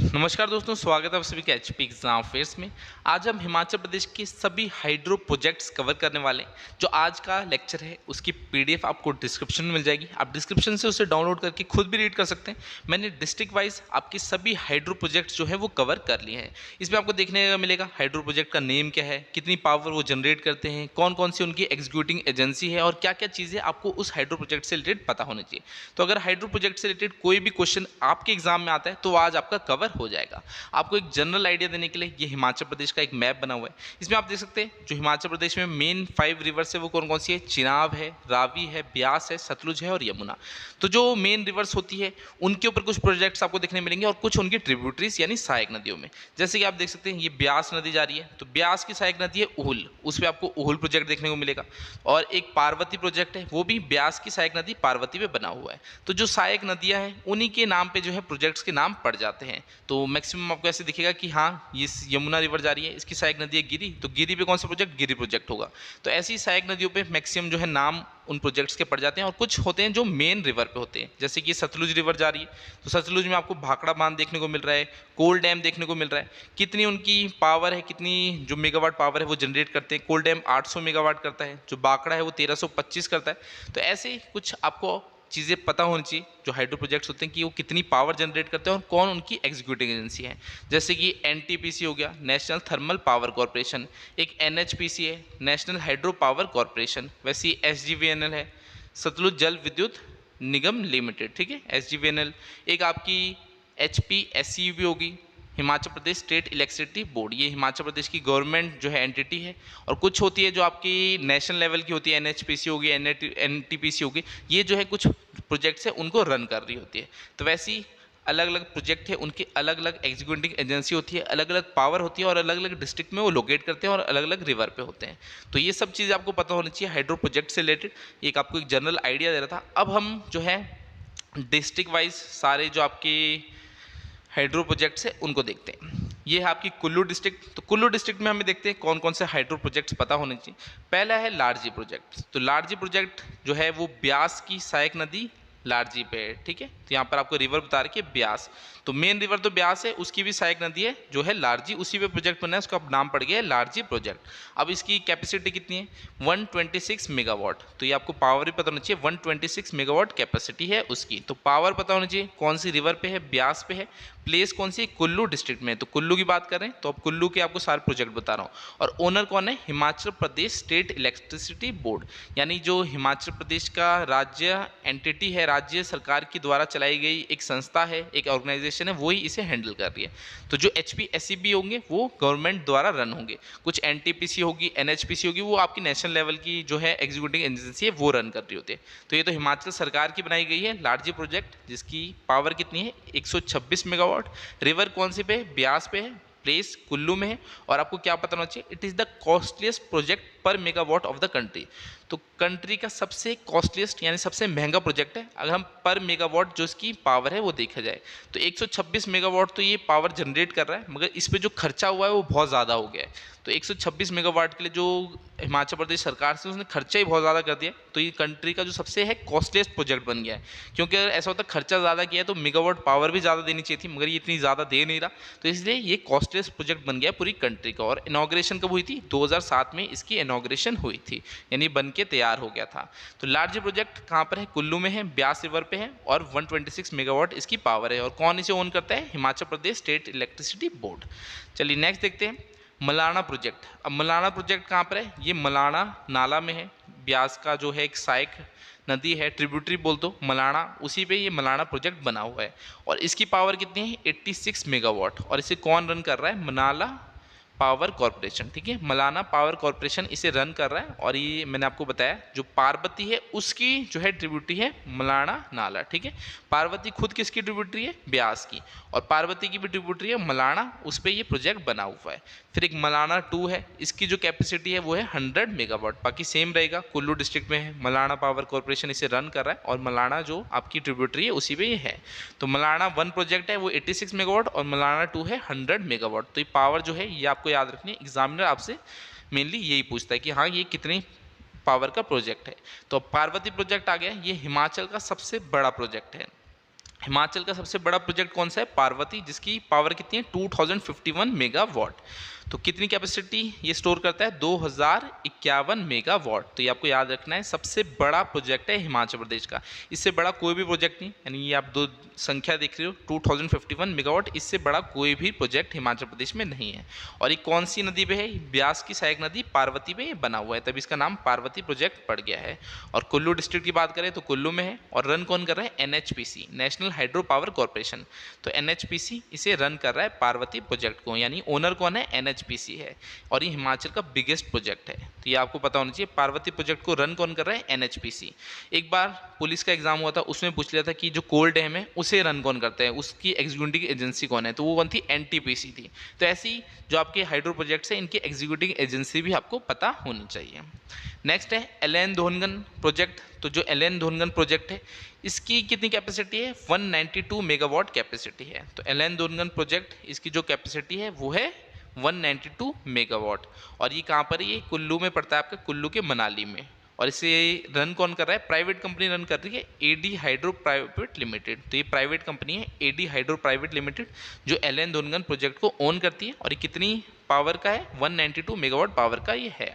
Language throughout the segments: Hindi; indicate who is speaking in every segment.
Speaker 1: नमस्कार दोस्तों, स्वागत है आप सभी के एचपी एग्जाम फेयर्स में। आज हम हिमाचल प्रदेश के सभी हाइड्रो प्रोजेक्ट्स कवर करने वाले हैं। जो आज का लेक्चर है उसकी पीडीएफ आपको डिस्क्रिप्शन में मिल जाएगी। आप डिस्क्रिप्शन से उसे डाउनलोड करके खुद भी रीड कर सकते हैं। मैंने डिस्ट्रिक्ट वाइज आपके सभी हाइड्रो प्रोजेक्ट्स जो है वो कवर कर लिए हैं। इसमें आपको देखने को मिलेगा हाइड्रो प्रोजेक्ट का नेम क्या है, कितनी पावर वो जनरेट करते हैं, कौन कौन सी उनकी एग्जीक्यूटिंग एजेंसी है और क्या क्या चीज़ें आपको उस हाइड्रो प्रोजेक्ट से रिलेटेड पता होनी चाहिए। तो अगर हाइड्रो प्रोजेक्ट से रिलेटेड कोई भी क्वेश्चन आपके एग्जाम में आता है तो आज आपका कवर हो जाएगा। आपको एक जनरल आइडिया देने के लिए ये हिमाचल प्रदेश का एक मैप बना हुआ है। इसमें आप देख सकते हैं जो हिमाचल प्रदेश में मेन 5 रिवर्स है वो कौन कौन सी है। चिनाब है, रावी है, ब्यास है, सतलुज है और यमुना। तो जो मेन रिवर्स होती है उनके ऊपर कुछ प्रोजेक्ट्स आपको देखने मिलेंगे और कुछ उनकी ट्रिब्यूटरीज यानी सहायक नदियों में। जैसे कि आप देख सकते हैं ये ब्यास नदी जा रही है, तो ब्यास की सहायक नदी है उहुल, उस पर आपको उहुल प्रोजेक्ट देखने को मिलेगा। और एक पार्वती प्रोजेक्ट है, वो भी ब्यास की सहायक नदी पार्वती पे बना हुआ है। तो जो सहायक नदियां हैं उन्हीं के नाम पे जो है प्रोजेक्ट्स के नाम पड़ जाते हैं। तो मैक्सिमम आपको ऐसे दिखेगा कि हाँ ये यमुना रिवर जा रही है, इसकी सहायक नदी है गिरी, तो गिरी पे कौन सा प्रोजेक्ट, गिरी प्रोजेक्ट होगा। तो ऐसी सहायक नदियों पे मैक्सिमम जो है नाम उन प्रोजेक्ट्स के पड़ जाते हैं। और कुछ होते हैं जो मेन रिवर पे होते हैं, जैसे कि सतलुज रिवर जा रही है, तो सतलुज में आपको भाखड़ा बांध देखने को मिल रहा है, कोल डैम देखने को मिल रहा है। कितनी उनकी पावर है, कितनी जो मेगावाट पावर है वो जनरेट करते हैं। कोल डैम 800 मेगावाट करता है, जो भाखड़ा है वो 1325 करता है। तो ऐसे कुछ आपको चीज़ें पता होनी चाहिए जो हाइड्रो प्रोजेक्ट्स होते हैं कि वो कितनी पावर जनरेट करते हैं और कौन उनकी एग्जीक्यूटिव एजेंसी है। जैसे कि एनटीपीसी हो गया, नेशनल थर्मल पावर कॉरपोरेशन, एक एनएचपीसी है, नेशनल हाइड्रो पावर कॉरपोरेशन, वैसे ही एसजीवीएनएल है, सतलुज जल विद्युत निगम लिमिटेड, ठीक है, एसजीवीएनएल। एक आपकी एचपीएससीबी होगी, Himachal Pradesh state electricity board, ये हिमाचल प्रदेश की गवर्नमेंट जो है एंटिटी है। और कुछ होती है जो आपकी नेशनल लेवल की होती है, एनएचपीसी होगी, एनटीपीसी होगी, ये जो है कुछ प्रोजेक्ट्स है उनको रन कर रही होती है। तो वैसी अलग अलग प्रोजेक्ट है, उनकी अलग अलग एग्जीक्यूटिव एजेंसी होती है, अलग अलग पावर होती है और अलग अलग डिस्ट्रिक्ट में वो लोकेट करते हैं और अलग अलग रिवर पे होते हैं। तो ये सब चीज़ें आपको पता होनी चाहिए हाइड्रो प्रोजेक्ट से रिलेटेड। एक आपको एक जनरल आइडिया दे रहा था। अब हम जो है डिस्ट्रिक्ट वाइज सारे जो आपके हाइड्रो प्रोजेक्ट्स है उनको देखते हैं। ये है आपकी कुल्लू डिस्ट्रिक्ट। तो कुल्लू डिस्ट्रिक्ट में हमें देखते हैं कौन कौन से हाइड्रो प्रोजेक्ट्स पता होने चाहिए। पहला है लारजी प्रोजेक्ट। तो लारजी प्रोजेक्ट जो है वो ब्यास की सहायक नदी लारजी पे है, ठीक है। तो यहाँ पर आपको रिवर बता रखी है ब्यास, तो मेन रिवर तो ब्यास है, उसकी भी सहायक नदी है जो है लारजी, उसी पे प्रोजेक्ट बना है, उसका नाम पड़ गया है लारजी प्रोजेक्ट। अब इसकी कैपेसिटी कितनी है, 126 मेगावाट। तो ये आपको पावर भी पता होना चाहिए, 126 मेगावाट कैपेसिटी है उसकी। तो पावर पता होना चाहिए कौन सी रिवर पे है, ब्यास पे है, प्लेस कौन सी, कुल्लू डिस्ट्रिक्ट में। तो कुल्लू की बात करें तो अब कुल्लू के आपको सारे प्रोजेक्ट बता रहा हूँ। और ओनर कौन है, Himachal Pradesh state electricity board, यानी जो हिमाचल प्रदेश का राज्य एंटिटी है, राज्य सरकार के द्वारा चलाई गई एक संस्था है, एक ऑर्गेनाइजेशन है, वही इसे हैंडल कर रही है। तो जो एचपीएससीबी होंगे वो गवर्नमेंट द्वारा रन होंगे, कुछ एनटीपीसी होगी, एनएचपीसी होगी, वो आपकी नेशनल लेवल की जो है एग्जीक्यूटिव एजेंसी है वो रन कर रही होती है। तो ये तो हिमाचल सरकार की बनाई गई है लारजी प्रोजेक्ट, जिसकी पावर कितनी है, 126 मेगावाट। रिवर कौन सी पे है, ब्यास पे है, प्लेस कुल्लू में है। और आपको क्या पता होना चाहिए, it is the costliest project पर मेगावाट ऑफ द कंट्री। तो कंट्री का सबसे कॉस्टलीस्ट यानी सबसे महंगा प्रोजेक्ट है अगर हम पर मेगावाट जो इसकी पावर है वो देखा जाए। तो 126 मेगावाट तो ये पावर जनरेट कर रहा है, मगर इस पर जो खर्चा हुआ है वो बहुत ज़्यादा हो गया है। तो 126 मेगावाट के लिए जो हिमाचल प्रदेश सरकार से उसने खर्चा ही बहुत ज़्यादा कर दिया, तो ये कंट्री का जो सबसे है कॉस्टलीस्ट प्रोजेक्ट बन गया है। क्योंकि अगर ऐसा होता खर्चा ज़्यादा किया है तो मेगावाट पावर भी ज़्यादा देनी चाहिए थी, मगर ये इतनी ज़्यादा दे नहीं रहा, तो इसलिए ये कॉस्टलीस्ट प्रोजेक्ट बन गया पूरी कंट्री का। और इनॉग्रेशन कब हुई थी, 2007 में इसकी इनॉग्रेशन हुई थी, यानी बन के तैयार हो गया था। तो लार्ज प्रोजेक्ट कहाँ पर है, कुल्लू में है, ब्यास रिवर पे है और 126 मेगावाट इसकी पावर है। और कौन इसे ओन करता है, Himachal Pradesh state electricity board. चलिए नेक्स्ट देखते हैं मलाना प्रोजेक्ट। अब मलाना प्रोजेक्ट कहाँ पर है, ये मलाना नाला में है, ब्यास का जो है एक सहायक नदी है, ट्रिब्यूटरी बोल दो मलाना, उसी पे ये मलाना प्रोजेक्ट बना हुआ है। और इसकी पावर कितनी है, 86 मेगावाट। और इसे कौन रन कर रहा है, मनाला पावर कॉरपोरेशन, ठीक है, मलाना पावर कॉरपोरेशन इसे रन कर रहा है। और ये मैंने आपको बताया जो पार्वती है उसकी जो है ट्रिब्यूटरी है मलाना नाला, ठीक है। पार्वती खुद किसकी ट्रिब्यूटरी है, ब्यास की, और पार्वती की भी ट्रिब्यूटरी है मलाना, उस पर ये प्रोजेक्ट बना हुआ है। फिर एक मलाना 2 है, इसकी जो कैपेसिटी है वो है 100 मेगावाट, बाकी सेम रहेगा, कुल्लू डिस्ट्रिक्ट में है, मलाना पावर कॉरपोरेशन इसे रन कर रहा है और मलाना जो आपकी ट्रिब्यूटरी है उसी पे ये है। तो मलाना 1 प्रोजेक्ट है वो 86 मेगावाट और मलाना 2 है 100 मेगावाट। तो ये पावर जो है ये आपको याद रखनी है, एग्जामिनर आपसे मेनली यही पूछता है कि हाँ ये कितनी पावर का प्रोजेक्ट है। तो पार्वती प्रोजेक्ट आ गया, ये हिमाचल का सबसे बड़ा प्रोजेक्ट है। हिमाचल का सबसे बड़ा प्रोजेक्ट कौन सा है? पार्वती, जिसकी पावर कितनी है? 2051 मेगावाट। तो कितनी कैपेसिटी ये स्टोर करता है? 2051 मेगावाट। तो ये आपको याद रखना है, सबसे बड़ा प्रोजेक्ट है हिमाचल प्रदेश का। इससे बड़ा कोई भी प्रोजेक्ट नहीं, यानी ये आप दो संख्या देख रहे हो 2051 मेगावाट, इससे बड़ा कोई भी प्रोजेक्ट हिमाचल प्रदेश में नहीं है। और ये कौन सी नदी पे है? ब्यास की सहायक नदी पार्वती पे ये बना हुआ है, तभी इसका नाम पार्वती प्रोजेक्ट पड़ गया है। और कुल्लू डिस्ट्रिक्ट की बात करें तो कुल्लू में है, और रन कौन कर रहा है? NHPC, national hydro power corporation. तो एनएचपीसी इसे रन कर रहा है पार्वती प्रोजेक्ट को, यानी ओनर कौन है? एनएचपीसी है। और ये हिमाचल का बिगेस्ट प्रोजेक्ट है, तो ये आपको पता होना चाहिए। पार्वती प्रोजेक्ट को रन कौन कर रहा है? एनएचपीसी। एक बार पुलिस का एग्जाम हुआ था, उसमें पूछ लिया था कि जो कोल डैम है उसे रन कौन करता है, उसकी एग्जीक्यूटिव एजेंसी कौन है? तो वो कौन थी? एनटीपीसी थी। तो ऐसी जो आपके हाइड्रो प्रोजेक्ट्स हैं, इनकी एग्जीक्यूटिव एजेंसी भी आपको पता होनी चाहिए। नेक्स्ट है एलएन धोनगन प्रोजेक्ट। तो जो एलएन धोनगन प्रोजेक्ट है, इसकी कितनी कैपेसिटी है? 192 मेगावाट कैपेसिटी है। तो एलएन धोनगन प्रोजेक्ट, इसकी जो कैपेसिटी है वो है 192 मेगावाट। और ये कहाँ पर है? ये कुल्लू में पड़ता है, आपका कुल्लू के मनाली में। और इसे रन कौन कर रहा है? प्राइवेट कंपनी रन कर रही है, एडी हाइड्रो प्राइवेट लिमिटेड। तो ये प्राइवेट कंपनी है एडी हाइड्रो प्राइवेट लिमिटेड, जो एलएन धोनगन प्रोजेक्ट को ओन करती है। और ये कितनी पावर का है? 192 मेगावाट पावर का ये है।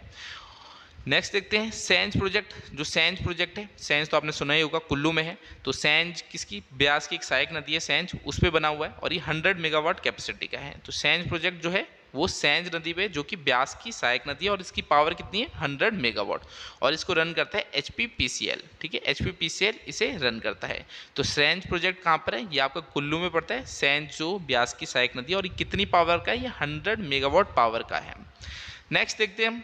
Speaker 1: नेक्स्ट देखते हैं सैंज प्रोजेक्ट। जो सैंज प्रोजेक्ट है, सैंज तो आपने सुना ही होगा, कुल्लू में है। तो सैंज किसकी? ब्यास की एक सहायक नदी है सैंज, उस पर बना हुआ है, और ये 100 मेगावाट कैपेसिटी का है। तो सैंज प्रोजेक्ट जो है वो सैंज नदी पे, जो कि ब्यास की सहायक नदी है, और इसकी पावर कितनी है? 100 मेगावाट। और इसको रन करता है एचपीपीसीएल, ठीक है, एचपीपीसीएल इसे रन करता है। तो सैंज प्रोजेक्ट कहाँ पर है? ये आपका कुल्लू में पड़ता है, सैंज जो ब्यास की सहायक नदी है, और ये कितनी पावर का है? ये 100 मेगावाट पावर का है। नेक्स्ट देखते हैं हम,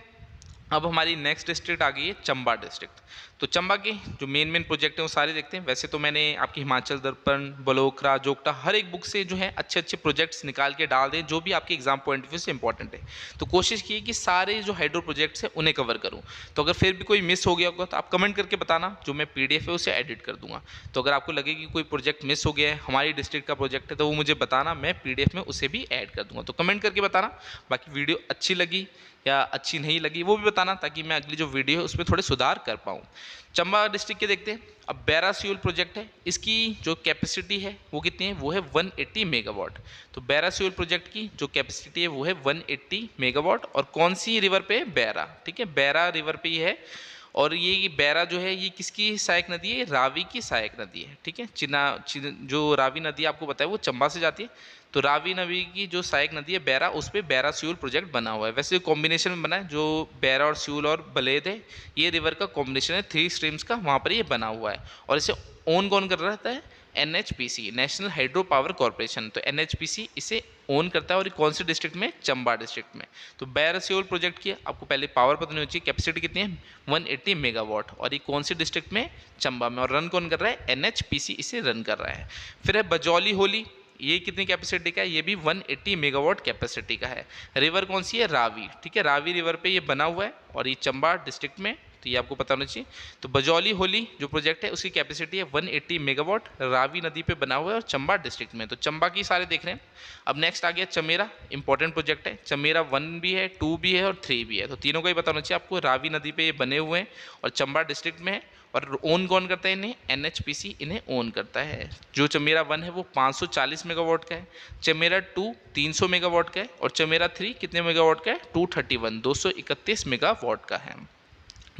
Speaker 1: अब हमारी नेक्स्ट डिस्ट्रिक्ट आ गई है चंबा डिस्ट्रिक्ट। तो चंबा के जो मेन प्रोजेक्ट हैं वो सारे देखते हैं। वैसे तो मैंने आपकी हिमाचल दर्पण, बलोकरा, जोगटा, हर एक बुक से जो है अच्छे अच्छे प्रोजेक्ट्स निकाल के डाल दें, जो भी आपके एग्जाम पॉइंट ऑफ व्यू से इंपॉर्टेंट है। तो कोशिश की कि सारे जो हाइड्रो प्रोजेक्ट्स हैं उन्हें कवर करूँ। तो अगर फिर भी कोई मिस हो गया होगा तो आप कमेंट करके बताना, जो मैं PDF है उसे एडिट कर दूंगा। तो अगर आपको लगे कि कोई प्रोजेक्ट मिस हो गया है, हमारी डिस्ट्रिक्ट का प्रोजेक्ट है, तो वो मुझे बताना, मैं PDF में उसे भी ऐड कर दूंगा। तो कमेंट करके बताना। बाकी वीडियो अच्छी लगी या अच्छी नहीं लगी वो भी बताना, ताकि मैं अगली जो वीडियो है उसमें थोड़े सुधार कर पाऊँ। चंबा डिस्ट्रिक्ट के देखते हैं। अब बैरासियोल प्रोजेक्ट है, इसकी जो कैपेसिटी है वो कितनी है? वो है 180 मेगावाट। तो बैरासियोल प्रोजेक्ट की जो कैपेसिटी है वो है 180 मेगावाट। और कौन सी रिवर पे है? बैरा, ठीक है, बैरा रिवर पे ही है। और ये बैरा जो है ये किसकी सहायक नदी है? रावी की सहायक नदी है, ठीक है। जो रावी नदी आपको पता है वो चंबा से जाती है। तो रावी नदी की जो सहायक नदी है बैरा, उस पर बैरा स्यूल प्रोजेक्ट बना हुआ है। वैसे कॉम्बिनेशन में बना है, जो बैरा और स्यूल और बलेद है, ये रिवर का कॉम्बिनेशन है, 3 स्ट्रीम्स का, वहाँ पर ये बना हुआ है। और इसे ओन कौन कर रहा है? NHPC, national hydro power corporation. तो एनएचपीसी इसे ओन करता है, और ये कौन से डिस्ट्रिक्ट में? चंबा डिस्ट्रिक्ट में। तो बैरासियोल प्रोजेक्ट की आपको पहले पावर पता नहीं चाहिए, कैपेसिटी कितनी है? 180 मेगावाट। और ये कौन सी डिस्ट्रिक्ट में? चंबा में। और रन कौन कर रहा है? एनएचपीसी इसे रन कर रहा है। फिर है बजौली होली, ये कितनी कैपेसिटी का है? ये भी 180 मेगावाट कैपेसिटी का है। रिवर कौन सी है? रावी, ठीक है, रावी रिवर पे ये बना हुआ है, और ये चंबा डिस्ट्रिक्ट में। तो ये आपको पता होना चाहिए। तो बजौली होली जो प्रोजेक्ट है उसकी कैपेसिटी है 180 मेगावाट, रावी नदी पे बना हुआ है, और चंबा डिस्ट्रिक्ट में। तो चंबा की सारे देख रहे हैं। अब नेक्स्ट आ गया चमेरा, इंपॉर्टेंट प्रोजेक्ट है। चमेरा 1 भी है, 2 भी है, और 3 भी है। तो तीनों का ही पता होना चाहिए आपको। रावी नदी पे ये बने हुए हैं, और चंबा डिस्ट्रिक्ट में है। और ओन कौन करता है इन्हें? एनएचपीसी इन्हें ओन करता है। जो चमेरा 1 है वो 540 मेगावाट का है, चमेरा 2 300 मेगावाट का है, और चमेरा 3 कितने मेगावाट का है? 231 231 मेगावाट का है।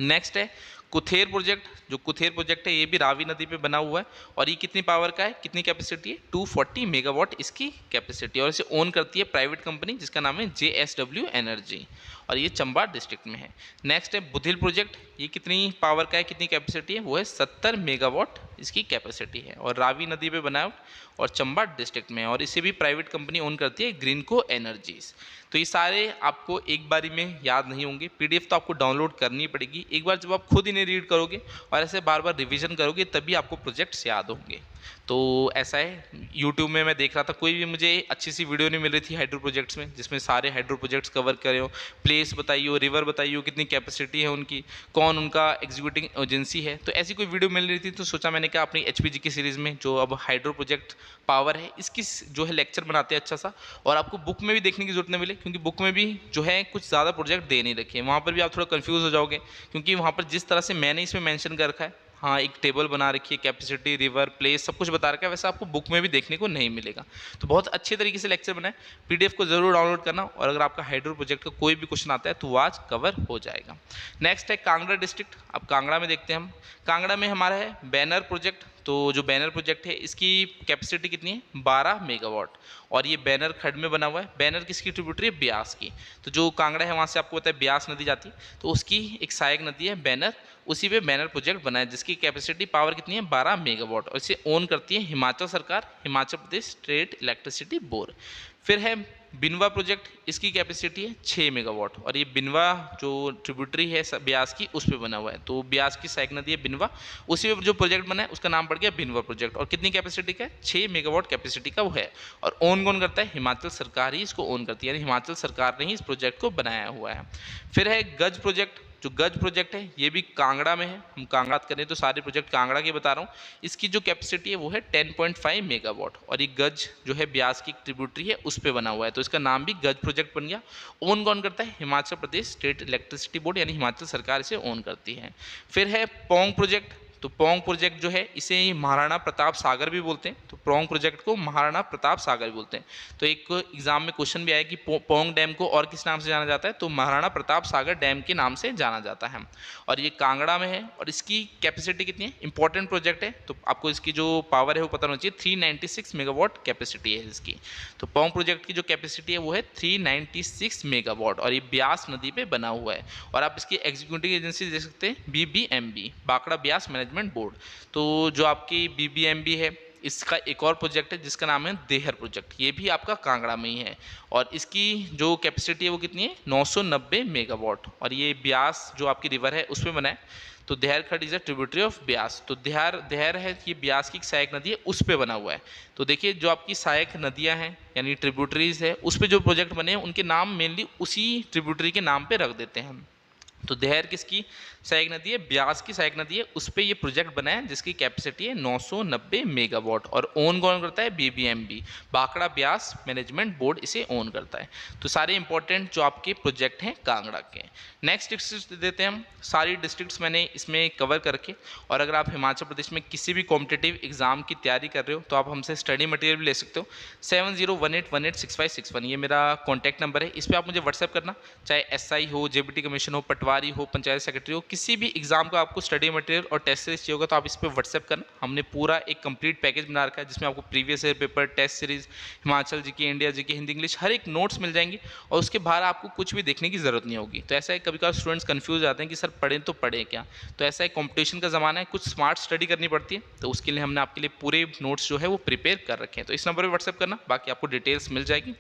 Speaker 1: नेक्स्ट है कुथेर प्रोजेक्ट। जो कुथेर प्रोजेक्ट है ये भी रावी नदी पे बना हुआ है, और ये कितनी पावर का है? कितनी कैपेसिटी है? 240 मेगावाट इसकी कैपेसिटी। और इसे ओन करती है प्राइवेट कंपनी जिसका नाम है JSW एनर्जी, और ये चंबा डिस्ट्रिक्ट में है। नेक्स्ट है बुधिल प्रोजेक्ट, ये कितनी पावर का है? कितनी कैपेसिटी है? वो है 70 मेगावाट इसकी कैपेसिटी है, और रावी नदी पे बना है, और चंबा डिस्ट्रिक्ट में। और इसे भी प्राइवेट कंपनी ओन करती है, ग्रीनको एनर्जीज। तो ये सारे आपको एक बारी में याद नहीं होंगे, PDF तो आपको डाउनलोड करनी पड़ेगी। एक बार जब आप खुद इन्हें रीड करोगे और ऐसे बार बार रिवीजन करोगे, तभी आपको प्रोजेक्ट्स याद होंगे। तो ऐसा है, यूट्यूब में मैं देख रहा था, कोई भी मुझे अच्छी सी वीडियो नहीं मिल रही थी हाइड्रो प्रोजेक्ट्स में, जिसमें सारे हाइड्रो प्रोजेक्ट्स कवर करे हो, प्लेस बताइए, रिवर बताइए, कितनी कैपेसिटी है उनकी, कौन उनका एग्जीक्यूटिंग एजेंसी है। तो ऐसी कोई वीडियो मिल रही थी, तो सोचा मैंने कहा अपनी HPG की सीरीज़ में जो अब हाइड्रो प्रोजेक्ट पावर है, इसकी जो है लेक्चर बनाते हैं अच्छा सा, और आपको बुक में भी देखने की जरूरत नहीं मिले, क्योंकि बुक में भी जो है कुछ ज़्यादा प्रोजेक्ट दे नहीं रखे हैं। वहाँ पर भी आप थोड़ा कन्फ्यूज़ हो जाओगे, क्योंकि वहाँ पर जिस तरह से मैंने इसमें मैंशन कर रखा है हाँ, एक टेबल बना रखी है, कैपेसिटी, रिवर, प्लेस सब कुछ बता रखा है, वैसा आपको बुक में भी देखने को नहीं मिलेगा। तो बहुत अच्छे तरीके से लेक्चर बनाए, पीडीएफ को जरूर डाउनलोड करना, और अगर आपका हाइड्रो प्रोजेक्ट का कोई भी क्वेश्चन आता है तो वो आज कवर हो जाएगा। नेक्स्ट है कांगड़ा डिस्ट्रिक्ट। अब कांगड़ा में देखते हैं हम। कांगड़ा में हमारा है बैनर प्रोजेक्ट। तो जो बैनर प्रोजेक्ट है इसकी कैपेसिटी कितनी है, 12 मेगावाट, और ये बैनर खड्ड में बना हुआ है। बैनर किसकी ट्रिब्यूटरी है, ब्यास की। तो जो कांगड़ा है वहाँ से आपको पता है ब्यास नदी जाती है, तो उसकी एक सहायक नदी है बैनर, उसी पे बैनर प्रोजेक्ट बना है, जिसकी कैपेसिटी पावर कितनी है, 12 मेगावाट, और इसे ओन करती है हिमाचल सरकार, Himachal Pradesh state electricity board. फिर है बिनवा प्रोजेक्ट, इसकी कैपेसिटी है 6 मेगावाट, और ये बिनवा जो ट्रिब्यूटरी है ब्यास की उस पर बना हुआ है। तो ब्यास की सहायक नदी है बिनवा, उसी पे जो प्रोजेक्ट बना है उसका नाम पड़ गया बिनवा प्रोजेक्ट, और कितनी कैपेसिटी का है, 6 मेगावाट कैपेसिटी का वो है। और ओन कौन करता है, हिमाचल सरकार ही इसको ओन करती है, यानी हिमाचल सरकार ने ही इस प्रोजेक्ट को बनाया हुआ है। फिर है गज प्रोजेक्ट। जो गज प्रोजेक्ट है ये भी कांगड़ा में है, हम कांगड़ा करें तो सारे प्रोजेक्ट कांगड़ा के बता रहा हूँ। इसकी जो कैपेसिटी है वो है 10.5 मेगावाट, और ये गज जो है ब्यास की ट्रिब्यूटरी है उस पर बना हुआ है, तो इसका नाम भी गज प्रोजेक्ट बन गया। ओन कौन करता है, Himachal Pradesh state electricity board, यानी हिमाचल सरकार इसे ओन करती है। फिर है पोंग प्रोजेक्ट। तो पोंग प्रोजेक्ट जो है इसे महाराणा प्रताप सागर भी बोलते हैं, तो पोंग प्रोजेक्ट को महाराणा प्रताप सागर भी बोलते हैं। तो एक एग्जाम में क्वेश्चन भी आया कि पोंग डैम को और किस नाम से जाना जाता है, तो महाराणा प्रताप सागर डैम के नाम से जाना जाता है, और ये कांगड़ा में है। और इसकी कैपेसिटी कितनी है, इंपॉर्टेंट प्रोजेक्ट है, तो आपको इसकी जो पावर है वो पता होना चाहिए, 396 मेगावाट कैपेसिटी है इसकी। तो पोंग प्रोजेक्ट की जो कैपेसिटी है वो है 396 मेगावाट, और ये ब्यास नदी पे बना हुआ है। और आप इसकी एग्जीक्यूटिव एजेंसी देख सकते हैं, BBMB, बांकड़ा ब्यास मैनेजमेंट बोर्ड। तो जो आपकी BBMB है इसका एक और प्रोजेक्ट है जिसका नाम है देहर प्रोजेक्ट, ये भी आपका कांगड़ा में ही है, और इसकी जो कैपेसिटी है वो कितनी है, 990 मेगावाट, और ये ब्यास जो आपकी रिवर है उसमें बना है। तो देहर खड्ड is a tributary of Beas. तो देहर है ये ब्यास की सहायक नदी है उस पर बना हुआ है। तो देखिए जो आपकी सहायक नदियां हैं यानी ट्रिब्यूटरीज है उस पर जो प्रोजेक्ट बने हैं उनके नाम मेनली उसी ट्रिब्यूटरी के नाम पे रख देते हैं। तो देहर किसकी सहायक नदी है, ब्यास की सहायक नदी है, उस पर ये प्रोजेक्ट बना है जिसकी कैपेसिटी है 990 मेगावाट, और ओन कौन करता है, BBMB, बांकड़ा ब्यास मैनेजमेंट बोर्ड इसे ओन करता है। तो सारे इंपॉर्टेंट जो आपके प्रोजेक्ट हैं कांगड़ा के। नेक्स्ट डिस्ट्रिक्ट देते हैं हम। सारी डिस्ट्रिक्ट्स मैंने इसमें कवर करके, और अगर आप हिमाचल प्रदेश में किसी भी कॉम्पिटेटिव एग्जाम की तैयारी कर रहे हो तो आप हमसे स्टडी मटेरियल भी ले सकते हो। 7018186561 ये मेरा कॉन्टैक्ट नंबर है, इस पर आप मुझे व्हाट्सएप करना, चाहे SI हो, JBT कमीशन हो, पटवारी हो, पंचायत सेक्रेटरी हो, किसी भी एग्जाम का आपको स्टडी मटेरियल और टेस्ट सीरीज चाहिए होगा तो आप इस पर व्हाट्सएप करना। हमने पूरा एक कंप्लीट पैकेज बना रखा है जिसमें आपको previous year paper, test series, Himachal GK, India GK, Hindi English, हर एक नोट्स मिल जाएंगे, और उसके बाहर आपको कुछ भी देखने की जरूरत नहीं होगी। तो ऐसा है कभी कभार स्टूडेंट्स कंफ्यूज आते हैं कि सर पढ़ें तो पढ़ें क्या, तो ऐसा है कंपटीशन का ज़माना है, कुछ स्मार्ट स्टडी करनी पड़ती है, तो उसके लिए हमने आपके लिए पूरे नोट्स जो है वो प्रिपेयर कर रखे हैं। तो इस नंबर पर व्हाट्सएप करना, बाकी आपको डिटेल्स मिल जाएगी।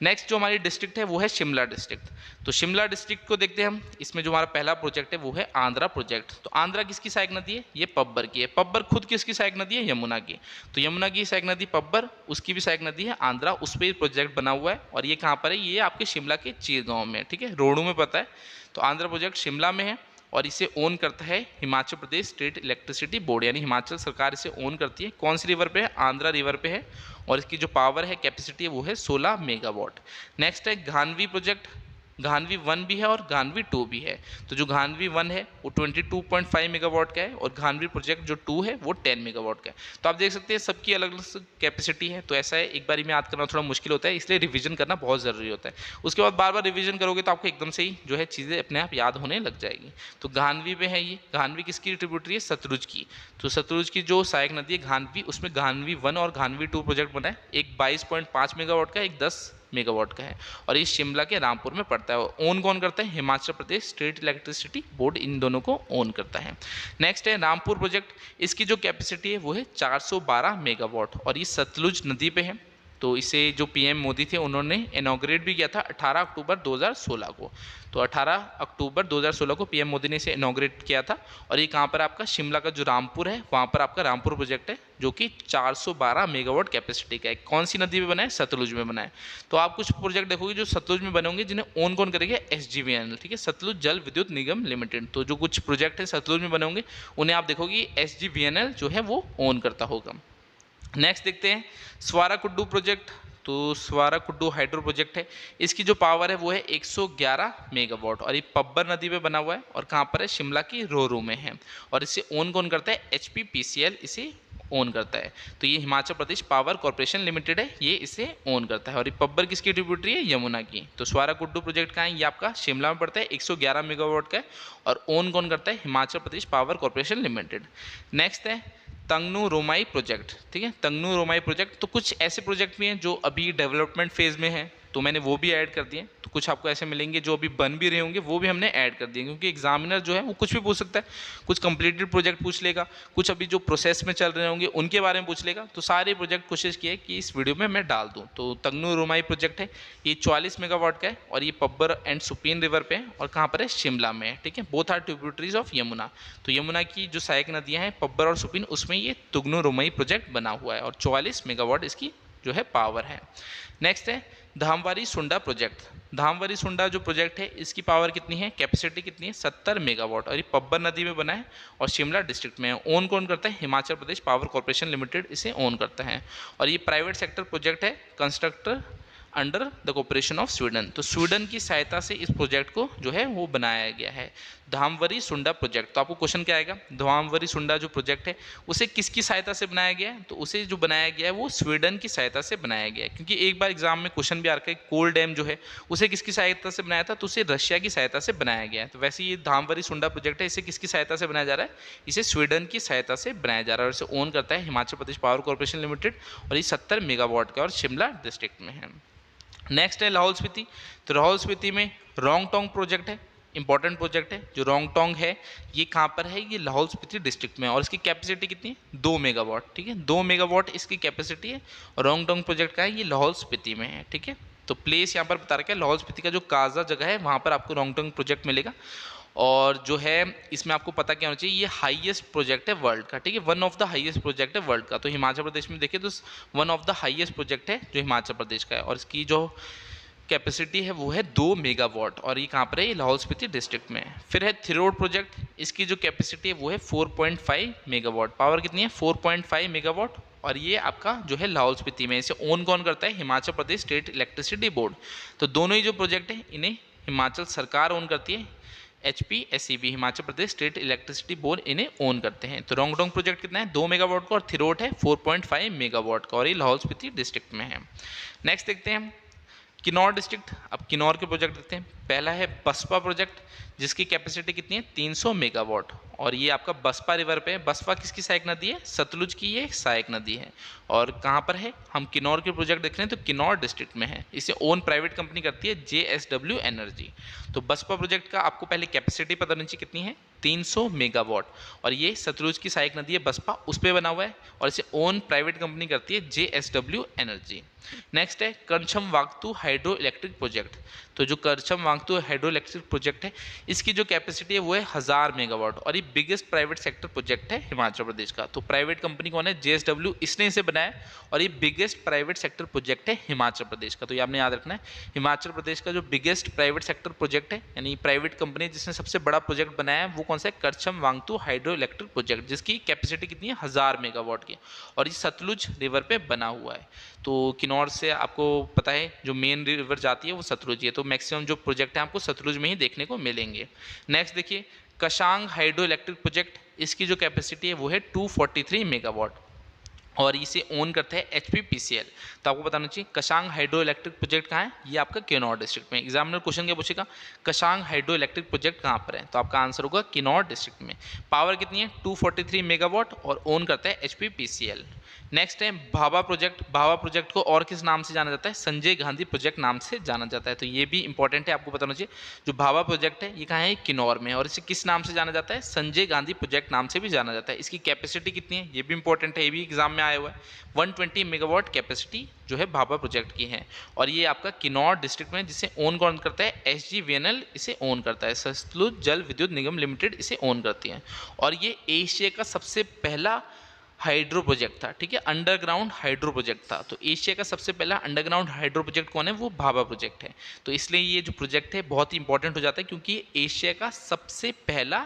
Speaker 1: नेक्स्ट जो हमारी डिस्ट्रिक्ट है वो है शिमला डिस्ट्रिक्ट। तो शिमला डिस्ट्रिक्ट को देखते हैं हम। इसमें जो हमारा पहला प्रोजेक्ट है वो है आंध्रा प्रोजेक्ट। तो आंध्रा किसकी सहायक नदी है, ये पब्बर की है। पब्बर खुद किसकी सहायक नदी है, यमुना की। तो यमुना की सहायक नदी पब्बर, उसकी भी सहायक नदी है आंध्रा, उस पर प्रोजेक्ट बना हुआ है, और ये कहाँ पर है, ये आपके शिमला के चीरगांव में, ठीक है, रोडू में पता है। तो आंध्रा प्रोजेक्ट शिमला में है, और इसे ओन करता है Himachal Pradesh state electricity board, यानी हिमाचल सरकार इसे ओन करती है। कौन सी रिवर पे है, आंध्रा रिवर पे है, और इसकी जो पावर है, कैपेसिटी है वो है 16 मेगावाट। नेक्स्ट है घानवी प्रोजेक्ट। घानवी 1 भी है और घानवी 2 भी है। तो जो घानवी 1 है वो 22.5 मेगावाट का है, और घानवी प्रोजेक्ट जो 2 है वो 10 मेगावाट का है। तो आप देख सकते हैं सबकी अलग अलग कैपेसिटी है, तो ऐसा है एक बार में याद करना थोड़ा मुश्किल होता है, इसलिए रिवीजन करना बहुत ज़रूरी होता है। उसके बाद बार बार रिवीजन करोगे तो आपको एकदम से ही जो है चीज़ें अपने आप याद होने लग जाएगी। तो घानवी में है ये। घानवी किसकी ट्रिब्यूटरी है, सतलुज की। तो सतलुज की जो सहायक नदी है घानवी, उसमें घानवी 1 और घानवी 2 प्रोजेक्ट बना है। एक 22.5 मेगावाट का, एक 10 मेगावाट का है, और ये शिमला के रामपुर में पड़ता है। ओन कौन करता है, Himachal Pradesh state electricity board इन दोनों को ओन करता है। नेक्स्ट है रामपुर प्रोजेक्ट। इसकी जो कैपेसिटी है वो है 412 मेगावाट, और ये सतलुज नदी पे है। तो इसे जो PM मोदी थे उन्होंने इनॉग्रेट भी किया था 18 अक्टूबर 2016 को। तो 18 अक्टूबर 2016 को PM मोदी ने इसे इनॉग्रेट किया था, और ये कहाँ पर आपका शिमला का जो रामपुर है वहाँ पर आपका रामपुर प्रोजेक्ट है, जो कि 412 मेगावाट कैपेसिटी का है। कौन सी नदी में बना है, सतलुज में बना है। तो आप कुछ प्रोजेक्ट देखोगे जो सतलुज में बने होंगे, जिन्हें ओन कौन करेगा, SGVNL, ठीक है, सतलुज जल विद्युत निगम लिमिटेड। तो जो कुछ प्रोजेक्ट है सतलुज में बने होंगे उन्हें आप देखोगे SGVNL जो है वो ओन करता होगा। नेक्स्ट देखते हैं स्वारा कुड्डू प्रोजेक्ट। तो स्वाराकुड्डू हाइड्रो प्रोजेक्ट है, इसकी जो पावर है वो है 111 मेगावाट और ये पब्बर नदी पे बना हुआ है और कहाँ पर है, शिमला की रोरू में है। और इसे ओन कौन करता है, HPPCL इसे ओन करता है। तो ये Himachal Pradesh power corporation limited है, ये इसे ओन करता है। और ये पब्बर किसकी ट्रिब्यूटरी है, यमुना की। तो स्वाराकुड्डू प्रोजेक्ट का है, ये आपका शिमला में पड़ता है, 111 मेगावाट का है और ओन कौन करता है, Himachal Pradesh power corporation limited. Next है तंगनू रोमाई प्रोजेक्ट। ठीक है, तंगनू रोमाई प्रोजेक्ट, तो कुछ ऐसे प्रोजेक्ट भी हैं जो अभी डेवलपमेंट फेज में हैं, तो मैंने वो भी ऐड कर दिए। तो कुछ आपको ऐसे मिलेंगे जो अभी बन भी रहे होंगे, वो भी हमने ऐड कर दिए, क्योंकि एग्जामिनर जो है वो कुछ भी पूछ सकता है। कुछ कंप्लीटेड प्रोजेक्ट पूछ लेगा, कुछ अभी जो प्रोसेस में चल रहे होंगे उनके बारे में पूछ लेगा। तो सारे प्रोजेक्ट कोशिश की है कि इस वीडियो में मैं डाल दूँ। तो तंगनू रोमाई प्रोजेक्ट है, ये 44 मेगावाट का है और ये पब्बर एंड सुपीन रिवर पे है और कहाँ पर है, शिमला में है। ठीक है, both are tributaries of Yamuna. तो यमुना की जो सहायक नदियाँ हैं पब्बर और सुपीन, उसमें ये तंगनू रोमाई प्रोजेक्ट बना हुआ है और 44 मेगावाट इसकी जो है पावर है। नेक्स्ट है धामवारी सुंडा प्रोजेक्ट। धामवारी सुंडा जो प्रोजेक्ट है इसकी पावर कितनी है, कैपेसिटी कितनी है, 70 मेगावाट और ये पब्बर नदी में बना है और शिमला डिस्ट्रिक्ट में है। ओन कौन करता है, Himachal Pradesh power corporation limited इसे ओन करता है। और ये प्राइवेट सेक्टर प्रोजेक्ट है, constructor under the corporation of Sweden. तो स्वीडन की सहायता से इस प्रोजेक्ट को जो है वो बनाया गया है, धामवरी सुंडा प्रोजेक्ट। तो आपको क्वेश्चन क्या आएगा, धामवरी सुंडा जो प्रोजेक्ट है उसे किसकी सहायता से बनाया गया है, तो उसे जो बनाया गया है वो स्वीडन की सहायता से बनाया गया है। क्योंकि एक बार एग्जाम में क्वेश्चन भी आ रखा है, कोल डैम जो है उसे किसकी सहायता से बनाया था, तो उसे रशिया की सहायता से बनाया गया है। तो वैसे ये धामवरी सुंडा प्रोजेक्ट है, इसे किसकी सहायता से बनाया जा रहा है, इसे स्वीडन की सहायता से बनाया जा रहा है और इसे ओन करता है Himachal Pradesh power corporation limited और ये 70 मेगावाट का और शिमला डिस्ट्रिक्ट में है। नेक्स्ट है लाहौल स्पीति। तो लाहौल स्पीति में रोंगटोंग प्रोजेक्ट है, इंपॉर्टेंट प्रोजेक्ट है। जो रोंगटोंग है ये कहाँ पर है, ये लाहौल स्पीति डिस्ट्रिक्ट में और इसकी कैपेसिटी कितनी है, 2 मेगावाट। ठीक है, 2 मेगावाट इसकी कैपेसिटी है और रोंगटोंग प्रोजेक्ट का है, ये लाहौल स्पीति में है। ठीक है, तो प्लेस यहाँ पर बता रखा है, लाहौल स्पीति का जो काजा जगह है वहाँ पर आपको रोंगटोंग प्रोजेक्ट मिलेगा। और जो है इसमें आपको पता क्या होना चाहिए, ये हाईएस्ट प्रोजेक्ट है वर्ल्ड का। ठीक है, one of the highest project है वर्ल्ड का। तो हिमाचल प्रदेश में देखिए तो one of the highest project है जो हिमाचल प्रदेश का है और इसकी जो कैपेसिटी है वो है 2 मेगावाट और ये कहाँ पर है, ये लाहौल स्पीति डिस्ट्रिक्ट में है। फिर है थिरोड प्रोजेक्ट, इसकी जो कैपेसिटी है वो है 4.5 मेगावाट। पावर कितनी है, 4.5 मेगावाट और ये आपका जो है लाहौल स्पीति में। इसे ओन कौन करता है, Himachal Pradesh state electricity board. तो दोनों ही जो प्रोजेक्ट है इन्हें हिमाचल सरकार ओन करती है, HPSEB Himachal Pradesh state electricity board इन्हें ओन करते हैं। तो रोंगटोंग प्रोजेक्ट कितना है, 2 मेगावाट का और थिरोड है 4.5 मेगावाट का और ये लाहौल स्पीति डिस्ट्रिक्ट में है। नेक्स्ट देखते हैं हम किन्नौर डिस्ट्रिक्ट। अब किन्नौर के प्रोजेक्ट देखते हैं। पहला है बसपा प्रोजेक्ट, जिसकी कैपेसिटी कितनी है, 300 मेगावाट और ये आपका बसपा रिवर पे है। बसपा किसकी सहायक नदी है, सतलुज की ये सहायक नदी है और कहाँ पर है, हम किन्नौर के प्रोजेक्ट देख रहे हैं तो किन्नौर डिस्ट्रिक्ट में है। इसे ओन प्राइवेट कंपनी करती है, JSW एनर्जी। तो बसपा प्रोजेक्ट का आपको पहले कैपेसिटी पता होनी चाहिए कितनी है, 300 मेगावाट और ये सतलुज की सहायक नदी है बसपा, उस पर बना हुआ है और इसे ओन प्राइवेट कंपनी करती है, JSW एनर्जी। नेक्स्ट है करछम वागतू हाइड्रो इलेक्ट्रिक प्रोजेक्ट। तो जो करछम वागतू हाइड्रो इलेक्ट्रिक प्रोजेक्ट है इसकी जो कैपेसिटी है वो है 1000 मेगावाट और ये बिगेस्ट प्राइवेट सेक्टर प्रोजेक्ट है हिमाचल प्रदेश का। तो प्राइवेट कंपनी कौन है, JSW, इसने इसे बनाया और ये बिगेस्ट प्राइवेट सेक्टर प्रोजेक्ट है हिमाचल प्रदेश का। तो ये आपने याद रखना है, हिमाचल प्रदेश का जो बिगेस्ट प्राइवेट सेक्टर प्रोजेक्ट है यानी प्राइवेट कंपनी जिसने सबसे बड़ा प्रोजेक्ट बनाया है वो कौन सा है, करछम वागतू हाइड्रो इलेक्ट्रिक प्रोजेक्ट, जिसकी कैपेसिटी कितनी है, 1000 मेगावाट की और ये सतलुज रिवर पे बना हुआ है। तो किन्नौर से आपको पता है जो मेन रिवर जाती है वो सतलुज है, तो मैक्सिमम जो प्रोजेक्ट है आपको सतलुज में ही देखने को मिलेंगे। नेक्स्ट देखिए कशांग हाइड्रो इलेक्ट्रिक प्रोजेक्ट, इसकी जो कैपेसिटी है वो है 243 मेगावाट और इसे ओन करता है HPPCL। तो आपको बताना चाहिए कशांग हाइड्रो इलेक्ट्रिक प्रोजेक्ट कहाँ है, ये आपका किन्नौर डिस्ट्रिक्ट में। एग्जामिनर क्वेश्चन क्या पूछेगा, कशांग हाइड्रो इलेक्ट्रिक प्रोजेक्ट कहाँ पर है, तो आपका आंसर होगा किन्नौर डिस्ट्रिक्ट में। पावर कितनी है, 243 मेगावाट और ओन करता है HPPCL। नेक्स्ट है भाभा प्रोजेक्ट। भाभा प्रोजेक्ट को और किस नाम से जाना जाता है, संजय गांधी प्रोजेक्ट नाम से जाना जाता है। तो ये भी इंपॉर्टेंट है, आपको बताना चाहिए। जो भाभा प्रोजेक्ट है ये कहाँ है, किन्नौर में, और इसे किस नाम से जाना जाता है, संजय गांधी प्रोजेक्ट नाम से भी जाना जाता है। इसकी कैपेसिटी कितनी है, ये भी इंपॉर्टेंट है, ये भी एग्जाम में आया हुआ है। 120 मेगावाट कैपेसिटी जो है भाभा प्रोजेक्ट की है और ये आपका किन्नौर डिस्ट्रिक्ट में, जिसे ओन कौन करता है, SGVNL इसे ओन करता है, सतलुज जल विद्युत निगम लिमिटेड इसे ओन करती है। और ये एशिया का सबसे पहला हाइड्रो प्रोजेक्ट था, ठीक है, अंडरग्राउंड हाइड्रो प्रोजेक्ट था। तो एशिया का सबसे पहला अंडरग्राउंड हाइड्रो प्रोजेक्ट कौन है, वो भाभा प्रोजेक्ट है। तो इसलिए ये जो प्रोजेक्ट है बहुत ही इंपॉर्टेंट हो जाता है, क्योंकि एशिया का सबसे पहला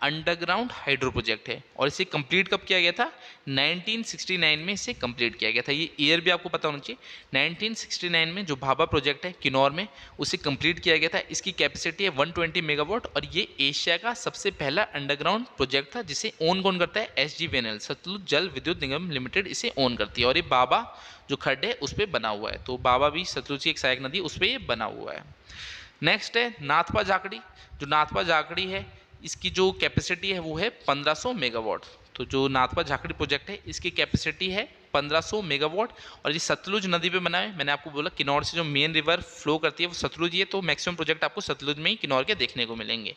Speaker 1: अंडरग्राउंड हाइड्रो प्रोजेक्ट है और इसे कंप्लीट कब किया गया था? 1969 में इसे कंप्लीट किया गया था। ये ईयर भी आपको पता होना चाहिए। 1969 में जो भाभा प्रोजेक्ट है किन्नौर में, उसे कंप्लीट किया गया था। इसकी कैपेसिटी है 120 मेगावाट और ये एशिया का सबसे पहला अंडरग्राउंड प्रोजेक्ट था जिसे ओन कौन करता है? SGVNL, सतलुज जल विद्युत निगम लिमिटेड इसे ओन करती है। और ये बाबा जो खड्ड है उस पर बना हुआ है, तो बाबा भी सतलुज की एक सहायक नदी, उस पर ये बना हुआ है। नेक्स्ट है नाथपा झाकड़ी। जो नाथपा झाकड़ी है इसकी जो कैपेसिटी है वो है 1500 मेगावाट। तो जो नाथपा झाकड़ी प्रोजेक्ट है इसकी कैपेसिटी है 1500 मेगावाट और ये सतलुज नदी पे बना है। मैंने आपको बोला किन्नौर से जो मेन रिवर फ्लो करती है वो सतलुज ही है, तो मैक्सिमम प्रोजेक्ट आपको सतलुज में ही किन्नौर के देखने को मिलेंगे।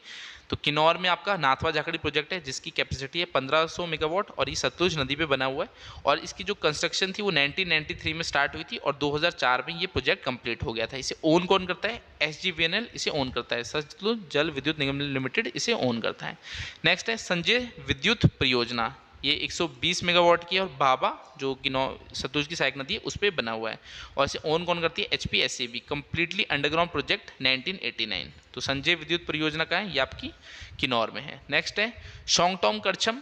Speaker 1: तो किन्नौर में आपका नाथपा झाकड़ी प्रोजेक्ट है जिसकी कैपेसिटी है 1500 मेगावाट और ये सतलुज नदी पे बना हुआ है। और इसकी जो कंस्ट्रक्शन थी वो 1993 में स्टार्ट हुई थी और 2004 में ये प्रोजेक्ट कंप्लीट हो गया था। इसे ओन कौन करता है? SGVNL इसे ओन करता है, सतलुज जल विद्युत निगम लिमिटेड इसे ओन करता है। नेक्स्ट है संजय विद्युत परियोजना। ये 120 मेगावाट की है और बाबा जो सतलुज की सहायक नदी है उस पर बना हुआ है और इसे ओन कौन करती है? HPSAB, completely underground project 1989। तो संजय विद्युत परियोजना का है, ये आपकी किन्नौर में है। नेक्स्ट है शोंगटोंग करछम।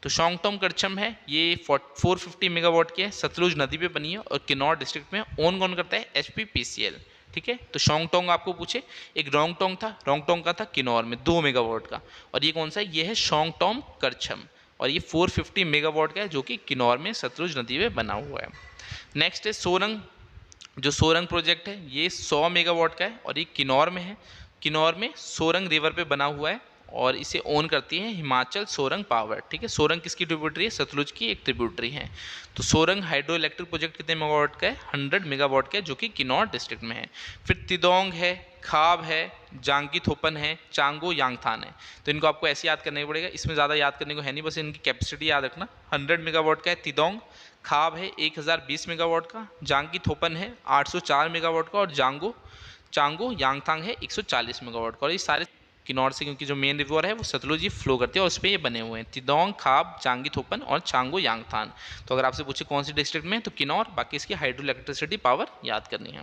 Speaker 1: तो शोंगटोंग करछम है ये 450 मेगावाट की है, सतलुज नदी पे बनी है और किन्नौर डिस्ट्रिक्ट में ओन कौन करता है? HPPCL। ठीक है, तो शोंगटोंग आपको पूछे, एक रोंगटोंग था, रोंगटोंग का था किन्नौर में 2 मेगावाट का, और ये कौन सा है? ये है शोंगटोंग करछम और ये 450 मेगावाट का है जो कि किन्नौर में सतलुज नदी में बना हुआ है। नेक्स्ट है सोरंग। जो सोरंग प्रोजेक्ट है ये 100 मेगावाट का है और ये किन्नौर में है। किन्नौर में सोरंग रिवर पे बना हुआ है और इसे ओन करती है हिमाचल सोरंग पावर। ठीक है, सोरंग किसकी ट्रिब्यूटरी है? सतलुज की एक ट्रिब्यूटरी है। तो सोरंग हाइड्रो इलेक्ट्रिक प्रोजेक्ट कितने मेगावाट का है? 100 मेगावाट का है जो कि किन्नौर डिस्ट्रिक्ट में है। फिर तिदोंग है, खाब है, जांगी थोपन है, चांगो यांगथान है। तो इनको आपको ऐसे याद करना ही पड़ेगा, इसमें ज़्यादा याद करने को है नहीं, बस इनकी कैपेसिटी याद रखना। 100 मेगावाट का है तिदोंग, खाब है 1020 मेगावाट का, जांगी थोपन है 804 मेगावाट का और चांगो यांगथांग है 140 मेगावाट का। और ये सारे किन्नौर से, क्योंकि जो मेन रिवर है वो सतलुज ही फ्लो करती है और उस पर ये बने हुए हैं, तिदोंग, खाब, जांगी थोपन और चांगो यांगथान। तो अगर आपसे पूछे कौन सी डिस्ट्रिक्ट में, तो किन्नौर, बाकी इसकी हाइड्रो इलेक्ट्रिसिटी पावर याद करनी है।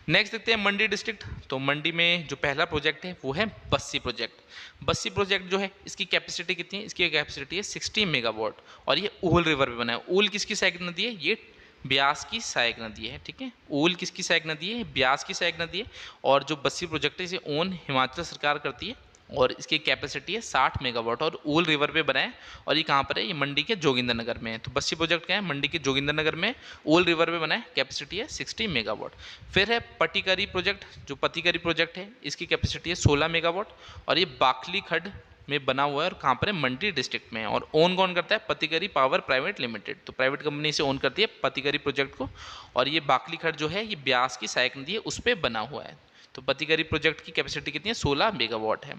Speaker 1: नेक्स्ट देखते हैं मंडी डिस्ट्रिक्ट। तो मंडी में जो पहला प्रोजेक्ट है वो है बस्सी प्रोजेक्ट। बस्सी प्रोजेक्ट जो है इसकी कैपेसिटी कितनी है? इसकी कैपेसिटी है 60 मेगावाट और ये ऊल रिवर पे बना है। ऊल किसकी सहायक नदी है? ये ब्यास की सहायक नदी है। ठीक है, ऊल किसकी सहायक नदी है? ब्यास की सहायक नदी है। और जो बस्सी प्रोजेक्ट है इसे ओन हिमाचल सरकार करती है और इसकी कैपेसिटी है 60 मेगावाट और ऊल रिवर पे बना है। और ये कहाँ पर है? ये मंडी के जोगिंदर नगर में है। तो बस्सी प्रोजेक्ट क्या है? मंडी के जोगिंदर नगर में ऊल रिवर पे बना है, कैपेसिटी है 60 मेगावाट। फिर है पटिकरी प्रोजेक्ट। जो पटिकरी प्रोजेक्ट है इसकी कैपेसिटी है 16 मेगावाट और ये बाखली खड्ड में बना हुआ है और कहाँ पर है? मंडी डिस्ट्रिक्ट में है। और ओन कौन करता है? पतिकरी पावर प्राइवेट लिमिटेड। तो प्राइवेट कंपनी से ओन करती है पतिकरी प्रोजेक्ट को। और ये बाखली खड्ड जो है ये ब्यास की सहायक नदी है उस पर बना हुआ है। तो पतिकरी प्रोजेक्ट की कैपेसिटी कितनी है? 16 मेगावाट है।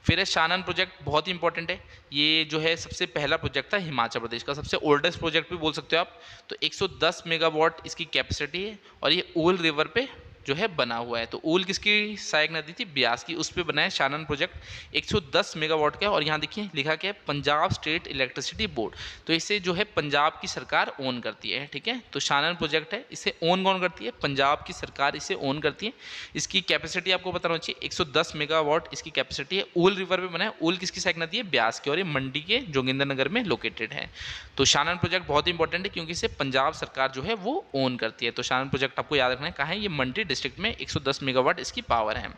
Speaker 1: फिर है शानन प्रोजेक्ट, बहुत ही इंपॉर्टेंट है। ये जो है सबसे पहला प्रोजेक्ट था हिमाचल प्रदेश का, सबसे ओल्डेस्ट प्रोजेक्ट भी बोल सकते हो आप। तो 110 मेगावाट इसकी कैपेसिटी है और ये ऊल रिवर पे जो है बना हुआ है। तो ऊल किसकी सहायक नदी थी? ब्यास की, उस पर बना है शानन प्रोजेक्ट। 110 मेगावाट का है और यहाँ देखिए लिखा क्या है? Punjab state electricity board. तो इसे जो है पंजाब की सरकार ओन करती है। ठीक है, तो शानन प्रोजेक्ट है, इसे ओन कौन करती है? पंजाब की सरकार इसे ओन करती है। इसकी कैपेसिटी आपको बताना चाहिए 110 मेगावाट इसकी कैपेसिटी है। ऊल रिवर पे बना है। ऊल किसकी सहायक नदी है? ब्यास की, और ये मंडी के जोगिंदर नगर में लोकेटेड है। तो शानन प्रोजेक्ट बहुत इंपॉर्टेंट है क्योंकि इसे पंजाब सरकार जो है वो ओन करती है। तो शानन प्रोजेक्ट आपको याद रखना है कहाँ है? ये मंडी डिस्ट्रिक्ट में 110 मेगावाट इसकी पावर है।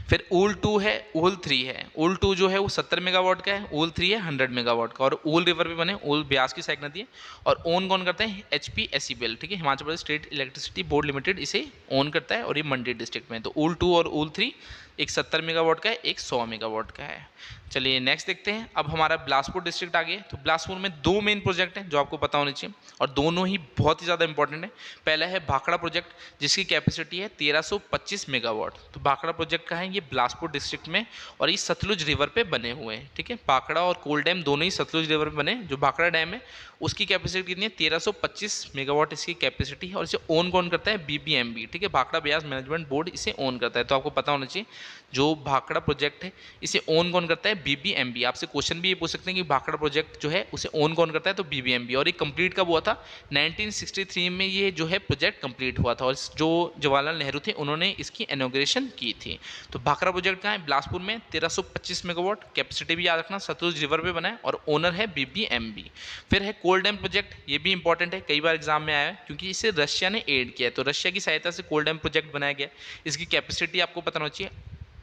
Speaker 1: फिर ऊल 2 है, ऊल 3 है। ऊल 2 जो है वो 70 मेगावाट का है, ऊल 3 है 100 मेगावाट का और ऊल रिवर भी बने, ऊल ब्यास की सहायक नदी है। और ओन कौन करता है? HPSEBL। ठीक है, Himachal Pradesh state electricity board limited इसे ओन करता है और ये मंडी डिस्ट्रिक्ट में। तो ऊल 2 और ऊल 3 एक 70 मेगावाट का है, एक 100 मेगावाट का है। चलिए नेक्स्ट देखते हैं। अब हमारा बिलासपुर डिस्ट्रिक्ट आ गया। तो बिलासपुर में 2 मेन प्रोजेक्ट हैं जो आपको पता होने चाहिए और दोनों ही बहुत ही ज़्यादा इंपॉर्टेंट है। पहला है भाखड़ा प्रोजेक्ट जिसकी कैपेसिटी है 1325 मेगावाट। तो भाखड़ा प्रोजेक्ट का है ये बिलासपुर डिस्ट्रिक्ट में और ये सतलुज रिवर पे बने हुए हैं। ठीक है, भाखड़ा और कोल डैम दोनों ही सतलुज रिवर पे बने। जो भाखड़ा डैम है उसकी कैपेसिटी कितनी है? 1325 मेगावाट इसकी कैपेसिटी है और इसे ओन कौन करता है? BBMB। ठीक है, भाखड़ा ब्यास मैनेजमेंट बोर्ड इसे ओन करता है। तो आपको पता होना चाहिए जो भाखड़ा प्रोजेक्ट है इसे ओन कौन करता है? BBMB। आपसे क्वेश्चन भी ये पूछ सकते हैं कि भाखड़ा प्रोजेक्ट जो है उसे ओन कौन करता है, तो BBMB। और ये कंप्लीट कब हुआ था, 1963 में ये जो है प्रोजेक्ट कंप्लीट हुआ था और जो जवाहरलाल नेहरू थे उन्होंने इसकी इनॉग्रेशन की थी। तो भाखड़ा प्रोजेक्ट कहाँ है, बिलासपुर में, 1325 मेगावाट। कैपेसिटी भी याद रखना, सतलुज रिवर पे बना है और ओनर है BBMB। फिर है कोल डैम प्रोजेक्ट, ये भी इंपॉर्टेंट है, कई बार एग्जाम में आया है क्योंकि इसे रशिया ने एड किया है। तो रशिया की सहायता से कोल डैम प्रोजेक्ट बनाया गया। इसकी कैपेसिटी आपको पता होना चाहिए,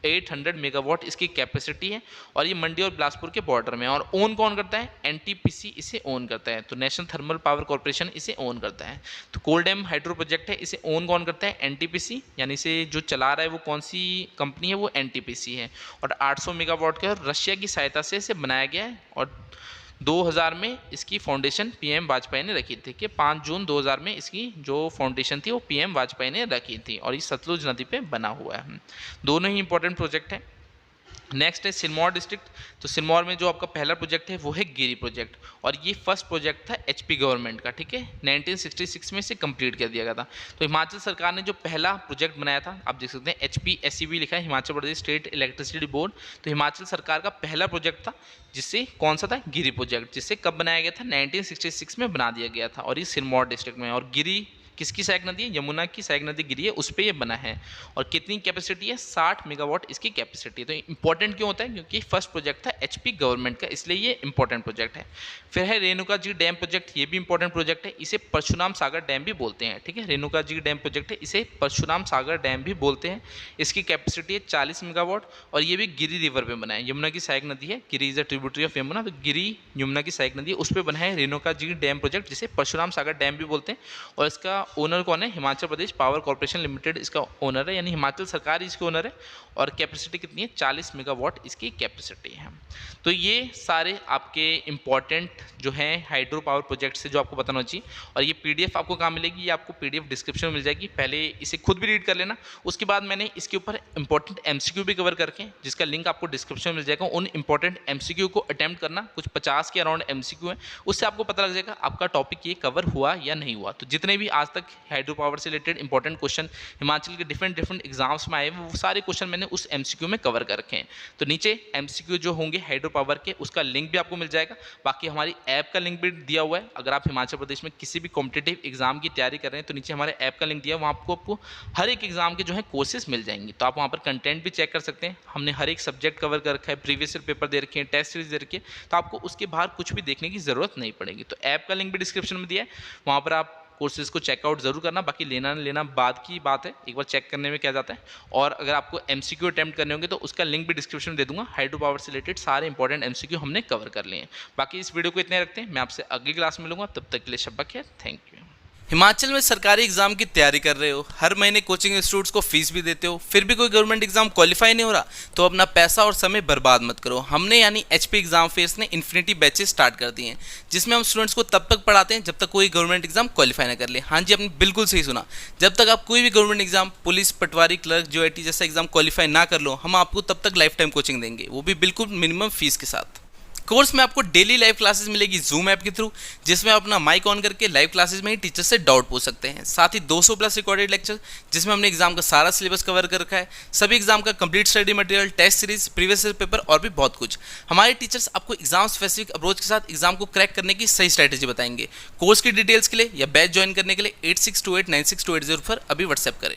Speaker 1: 800 मेगावाट इसकी कैपेसिटी है और ये मंडी और बिलासपुर के बॉर्डर में है। और ओन कौन करता है, NTPC इसे ओन करता है, तो नेशनल थर्मल पावर कॉर्पोरेशन इसे ओन करता है। तो कोल डैम हाइड्रो प्रोजेक्ट है, इसे ओन कौन करता है, NTPC, यानी इसे जो चला रहा है वो कौन सी कंपनी है, वो NTPC है। और 800 मेगावाट का रशिया की सहायता से इसे बनाया गया है और 2000 में इसकी फाउंडेशन PM वाजपेयी ने रखी थी कि 5 जून 2000 में इसकी जो फाउंडेशन थी वो PM वाजपेयी ने रखी थी और ये सतलुज नदी पे बना हुआ है। दोनों ही इंपॉर्टेंट प्रोजेक्ट हैं। नेक्स्ट है सिरमौर डिस्ट्रिक्ट। तो सिरमौर में जो आपका पहला प्रोजेक्ट है वो है गिरी प्रोजेक्ट और ये फर्स्ट प्रोजेक्ट था HP गवर्नमेंट का, ठीक है, 1966 में इसे कंप्लीट कर दिया गया था। तो हिमाचल सरकार ने जो पहला प्रोजेक्ट बनाया था, आप देख सकते हैं HPSEB लिखा है, Himachal Pradesh state electricity board. तो हिमाचल सरकार का पहला प्रोजेक्ट था जिससे कौन सा था, गिरी प्रोजेक्ट, जिससे कब बनाया गया था, 1966 में बना दिया गया था और ये सिरमौर डिस्ट्रिक्ट में। और गिरी किसकी सहायक नदी है, यमुना की सहायक नदी गिरी है, उस पर ये बना है। और कितनी कैपेसिटी है, 60 मेगावाट इसकी कैपेसिटी है। तो इंपॉर्टेंट क्यों होता है, क्योंकि फर्स्ट प्रोजेक्ट था HP गवर्नमेंट का, इसलिए ये इंपॉर्टेंट प्रोजेक्ट है। फिर है रेणुका जी डैम प्रोजेक्ट, ये भी इंपॉर्टेंट प्रोजेक्ट है, इसे परशुराम सागर डैम भी बोलते हैं, ठीक है। रेणुका जी डैम प्रोजेक्ट है, इसे परशुराम सागर डैम भी बोलते हैं। इसकी कैपेसिटी है 40 मेगावाट और ये भी गिरी रिवर पे बना है, यमुना की सहायक नदी है, Giri is a tributary of Yamuna, तो गिरी यमुना की सहायक नदी है, उस पर बना है रेणुका जी डैम प्रोजेक्ट, जिसे परशुराम सागर डैम भी बोलते हैं। और इसका ओनर कौन है, Himachal Pradesh power corporation limited इसका ओनर है, यानी हिमाचल सरकार इसके ओनर है। और कैपेसिटी कितनी है, 40 मेगावाट इसकी कैपेसिटी है। तो ये सारे आपके इंपॉर्टेंट जो हैं हाइड्रो पावर प्रोजेक्ट से जो आपको बताना चाहिए। और ये PDF आपको कहाँ मिलेगी, ये आपको PDF डिस्क्रिप्शन में मिल जाएगी, पहले इसे खुद भी रीड कर लेना। उसके बाद मैंने इसके ऊपर इंपॉर्टेंट MCQ भी कवर करके, जिसका लिंक आपको डिस्क्रिप्शन में मिल जाएगा, उन इंपॉर्टेंट MCQ को अटेम्प्ट करना, कुछ 50 के अराउंड MCQ है, उससे आपको पता लग जाएगा आपका टॉपिक ये कवर हुआ या नहीं हुआ। तो जितने भी आज तक हाइड्रो पावर से रिलेटेड इंपॉर्टेंट क्वेश्चन हिमाचल के डिफरेंट एग्जाम्स में आए वो सारे क्वेश्चन मैंने उस MCQ में कवर कर रखे हैं। तो नीचे MCQ जो होंगे हाइड्रो पावर के, उसका लिंक भी आपको मिल जाएगा। बाकी हमारी ऐप का लिंक भी दिया हुआ है, अगर आप हिमाचल प्रदेश में किसी भी कॉम्पिटिटिव एग्जाम की तैयारी कर रहे हैं तो नीचे हमारे ऐप का लिंक दिया है, वहाँ आपको हर एक एग्जाम के जो है कोर्सेज मिल जाएंगे। तो आप वहाँ पर कंटेंट भी चेक कर सकते हैं, हमने हर एक सब्जेक्ट कवर कर रखा है, प्रीवियस ईयर पेपर दे रखे हैं, टेस्ट सीरीज दे रखी है, तो आपको उसके बाहर कुछ भी देखने की जरूरत नहीं पड़ेगी। तो ऐप का लिंक भी डिस्क्रिप्शन में दिया है, वहाँ पर आप कोर्सेज को चेकआउट जरूर करना। बाकी लेना न लेना बाद की बात है, एक बार चेक करने में क्या जाता है। और अगर आपको MCQ अटेम्प्ट करने होंगे तो उसका लिंक भी डिस्क्रिप्शन में दे दूंगा। हाइड्रो पावर से रिलेटेड सारे इंपॉर्टेंट MCQ हमने कवर कर लिए हैं। बाकी इस वीडियो को इतने रखते हैं, मैं आपसे अगली क्लास में मिलूंगा, तब तक के लिए शब्बा खैर, थैंक यू। हिमाचल में सरकारी एग्जाम की तैयारी कर रहे हो, हर महीने कोचिंग इंस्टीट्यूट्स को फीस भी देते हो, फिर भी कोई गवर्नमेंट एग्जाम क्वालिफाई नहीं हो रहा, तो अपना पैसा और समय बर्बाद मत करो। हमने यानी HP एग्जाम फेयर्स ने इन्फिनिटी बैचेस स्टार्ट कर दिए हैं, जिसमें हम स्टूडेंट्स को तब तक पढ़ाते हैं जब तक कोई गवर्नमेंट एग्जाम क्वालिफाई ना कर ले। हाँ जी, आपने बिल्कुल सही सुना, जब तक आप कोई भी गवर्नमेंट एग्जाम, पुलिस, पटवारी, क्लर्क, JOIT जैसा एग्जाम क्वालिफाई ना कर लो, हम आपको तब तक लाइफ टाइम कोचिंग देंगे, वो भी बिल्कुल मिनिमम फीस के साथ। कोर्स में आपको डेली लाइव क्लासेस मिलेगी Zoom ऐप के थ्रू, जिसमें आप अपना माइक ऑन करके लाइव क्लासेस में ही टीचर से डाउट पूछ सकते हैं। साथ ही 200+ रिकॉर्डेड लेक्चर, जिसमें हमने एग्जाम का सारा सिलेबस कवर कर रखा है, सभी एग्जाम का complete study material, test series, previous year paper और भी बहुत कुछ। हमारे टीचर्स आपको एग्जाम स्पेसिफिक अप्रोच के साथ एग्जाम को क्रैक करने की सही स्ट्रैटेजी बताएंगे। कोर्स की डिटेल्स के लिए या बैच ज्वाइन करने के लिए 86289628 पर अभी व्हाट्सएप करें।